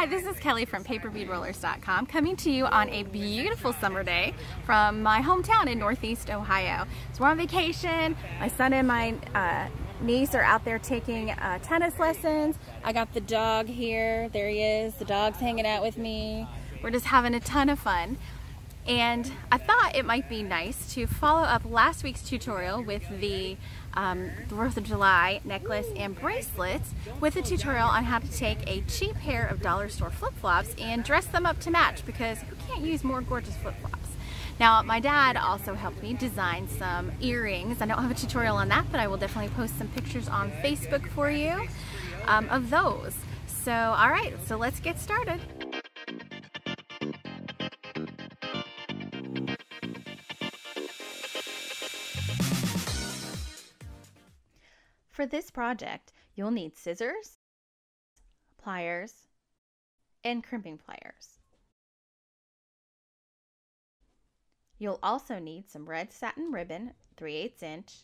Hi, this is Kelly from paperbeadrollers.com coming to you on a beautiful summer day from my hometown in Northeast Ohio. So we're on vacation. My son and my niece are out there taking tennis lessons. I got the dog here. There he is. The dog's hanging out with me. We're just having a ton of fun. And I thought it might be nice to follow up last week's tutorial with the 4th of July necklace and bracelets with a tutorial on how to take a cheap pair of dollar store flip-flops and dress them up to match, because who can't use more gorgeous flip-flops? Now, my dad also helped me design some earrings. I don't have a tutorial on that, but I will definitely post some pictures on Facebook for you of those. So, all right, so let's get started. For this project, you'll need scissors, pliers, and crimping pliers. You'll also need some red satin ribbon, 3/8 inch,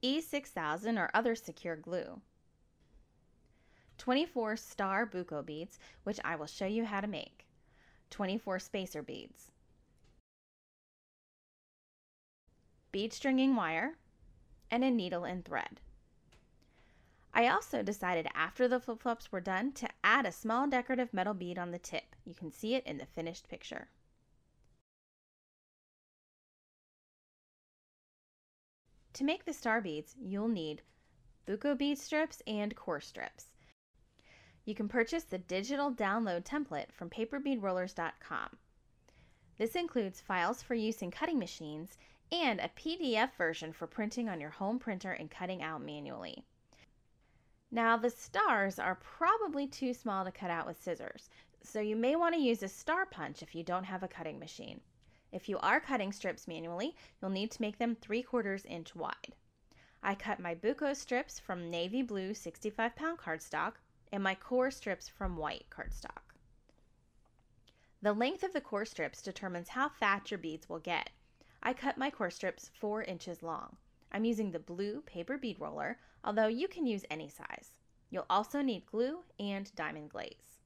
E6000 or other secure glue, 24 star buco beads, which I will show you how to make, 24 spacer beads, bead stringing wire, and a needle and thread. I also decided after the flip-flops were done to add a small decorative metal bead on the tip. You can see it in the finished picture. To make the star beads, you'll need buco bead strips and core strips. You can purchase the digital download template from paperbeadrollers.com. This includes files for use in cutting machines and a PDF version for printing on your home printer and cutting out manually. Now, the stars are probably too small to cut out with scissors, so you may want to use a star punch if you don't have a cutting machine. If you are cutting strips manually, you'll need to make them 3/4 inch wide. I cut my buco strips from navy blue 65-pound cardstock and my core strips from white cardstock. The length of the core strips determines how fat your beads will get. I cut my core strips 4 inches long. I'm using the blue paper bead roller, although you can use any size. You'll also need glue and diamond glaze.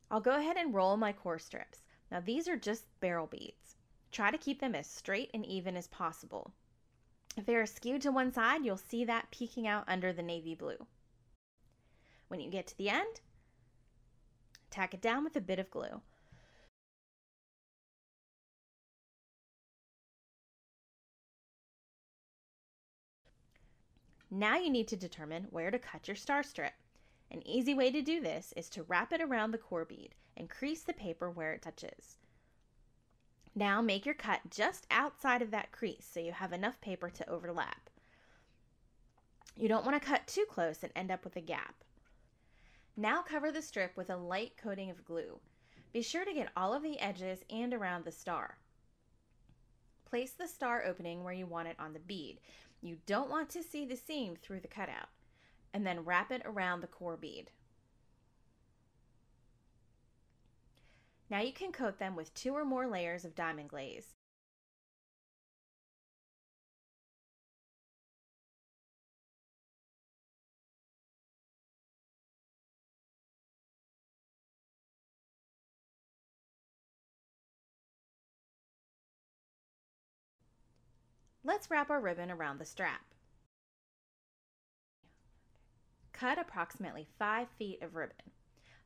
I'll go ahead and roll my core strips. Now, these are just barrel beads. Try to keep them as straight and even as possible. If they are skewed to one side, you'll see that peeking out under the navy blue. When you get to the end, tack it down with a bit of glue. Now you need to determine where to cut your star strip. An easy way to do this is to wrap it around the core bead and crease the paper where it touches. Now make your cut just outside of that crease so you have enough paper to overlap. You don't want to cut too close and end up with a gap. Now cover the strip with a light coating of glue. Be sure to get all of the edges and around the star. Place the star opening where you want it on the bead. You don't want to see the seam through the cutout, and then wrap it around the core bead. Now you can coat them with 2 or more layers of diamond glaze. Let's wrap our ribbon around the strap. Cut approximately 5 feet of ribbon.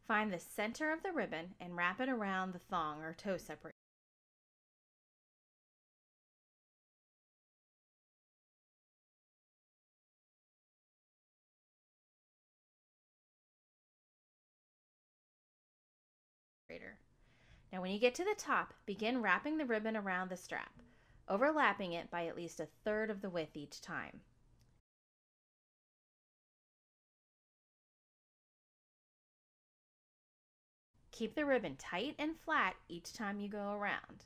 Find the center of the ribbon and wrap it around the thong or toe separator. Now when you get to the top, begin wrapping the ribbon around the strap, overlapping it by at least 1/3 of the width each time. Keep the ribbon tight and flat each time you go around.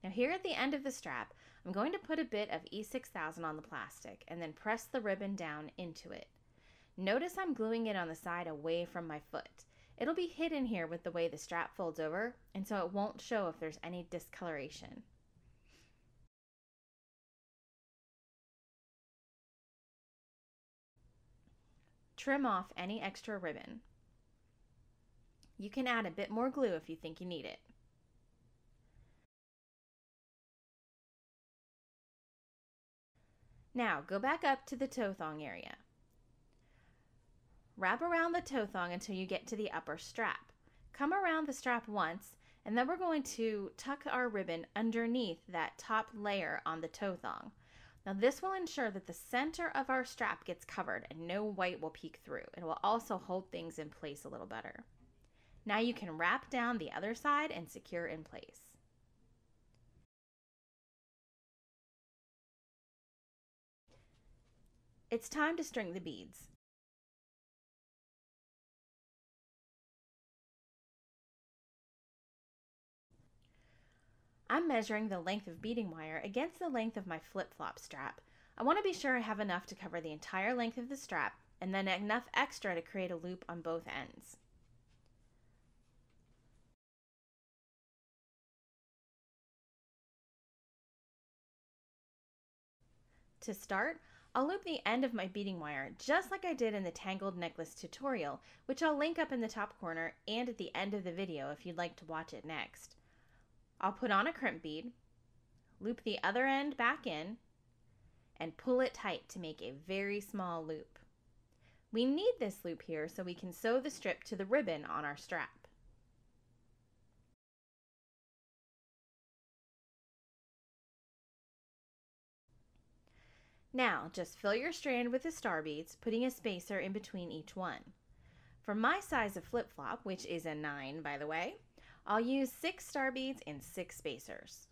Now here at the end of the strap, I'm going to put a bit of E6000 on the plastic and then press the ribbon down into it. Notice I'm gluing it on the side away from my foot. It'll be hidden here with the way the strap folds over, and so it won't show if there's any discoloration. Trim off any extra ribbon. You can add a bit more glue if you think you need it. Now go back up to the toe thong area. Wrap around the toe thong until you get to the upper strap. Come around the strap once, and then we're going to tuck our ribbon underneath that top layer on the toe thong. Now this will ensure that the center of our strap gets covered and no white will peek through. It will also hold things in place a little better. Now you can wrap down the other side and secure in place. It's time to string the beads. I'm measuring the length of beading wire against the length of my flip-flop strap. I want to be sure I have enough to cover the entire length of the strap and then enough extra to create a loop on both ends. To start, I'll loop the end of my beading wire just like I did in the tangled necklace tutorial, which I'll link up in the top corner and at the end of the video if you'd like to watch it next. I'll put on a crimp bead, loop the other end back in, and pull it tight to make a very small loop. We need this loop here so we can sew the strip to the ribbon on our strap. Now, just fill your strand with the star beads, putting a spacer in between each one. For my size of flip-flop, which is a 9 by the way, I'll use 6 star beads and 6 spacers.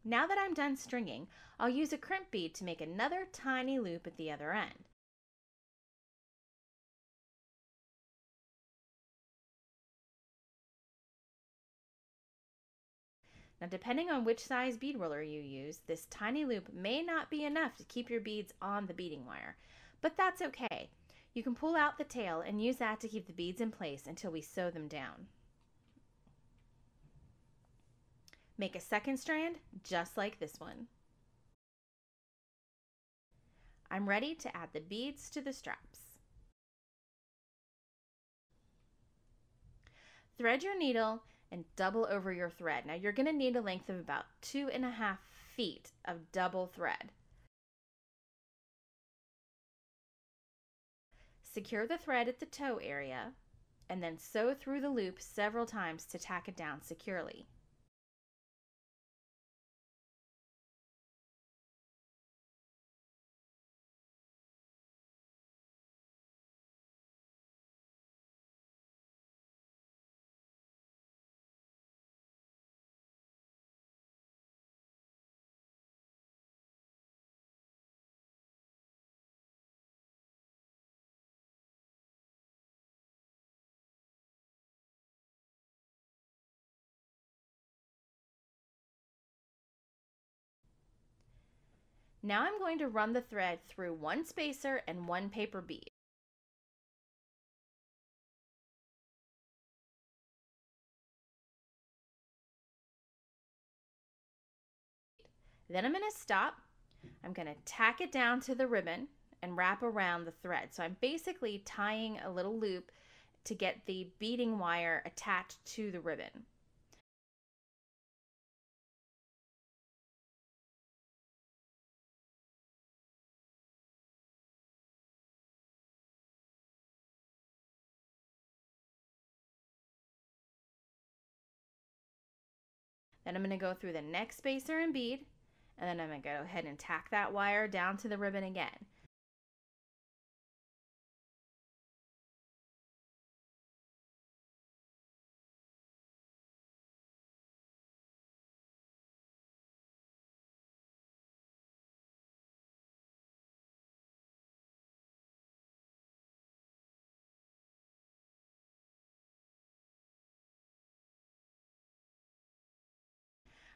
Now that I'm done stringing, I'll use a crimp bead to make another tiny loop at the other end. Now, depending on which size bead roller you use, this tiny loop may not be enough to keep your beads on the beading wire, but that's okay. You can pull out the tail and use that to keep the beads in place until we sew them down. Make a second strand just like this one. I'm ready to add the beads to the straps. Thread your needle and double over your thread. Now you're going to need a length of about 2.5 feet of double thread. Secure the thread at the toe area and then sew through the loop several times to tack it down securely. Now I'm going to run the thread through one spacer and one paper bead. Then I'm going to stop. I'm going to tack it down to the ribbon and wrap around the thread. So I'm basically tying a little loop to get the beading wire attached to the ribbon. Then I'm going to go through the next spacer and bead, and then I'm going to go ahead and tack that wire down to the ribbon again.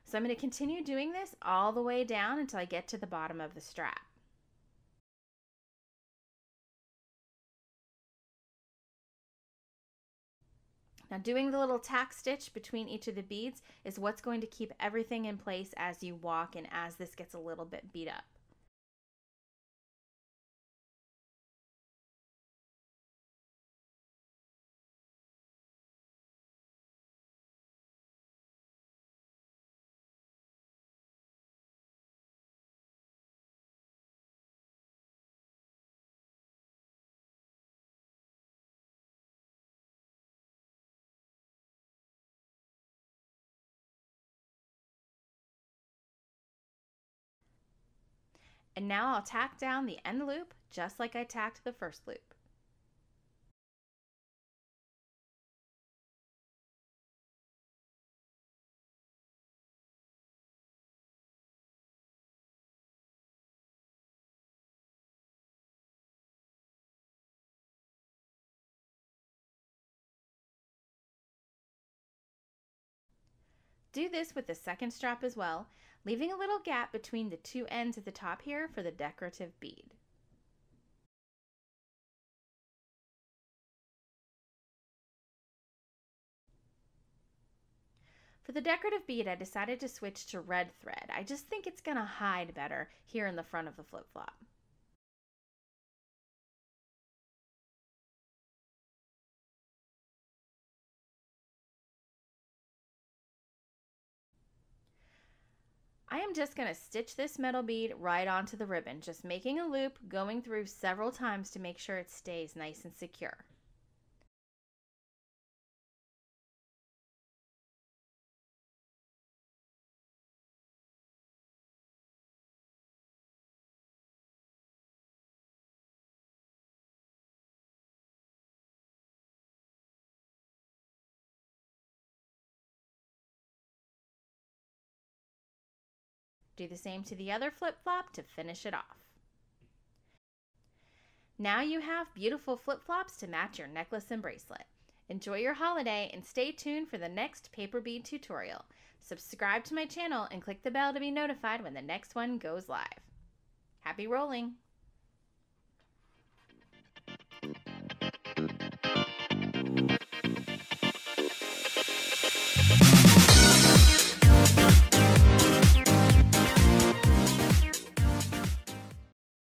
So I'm going to continue doing this all the way down until I get to the bottom of the strap. Now doing the little tack stitch between each of the beads is what's going to keep everything in place as you walk and as this gets a little bit beat up. And now I'll tack down the end loop just like I tacked the first loop. Do this with the second strap as well, leaving a little gap between the two ends at the top here for the decorative bead. For the decorative bead, I decided to switch to red thread. I just think it's going to hide better here in the front of the flip-flop. I am just going to stitch this metal bead right onto the ribbon, just making a loop, going through several times to make sure it stays nice and secure. Do the same to the other flip-flop to finish it off. Now you have beautiful flip-flops to match your necklace and bracelet. Enjoy your holiday and stay tuned for the next paper bead tutorial. Subscribe to my channel and click the bell to be notified when the next one goes live. Happy rolling!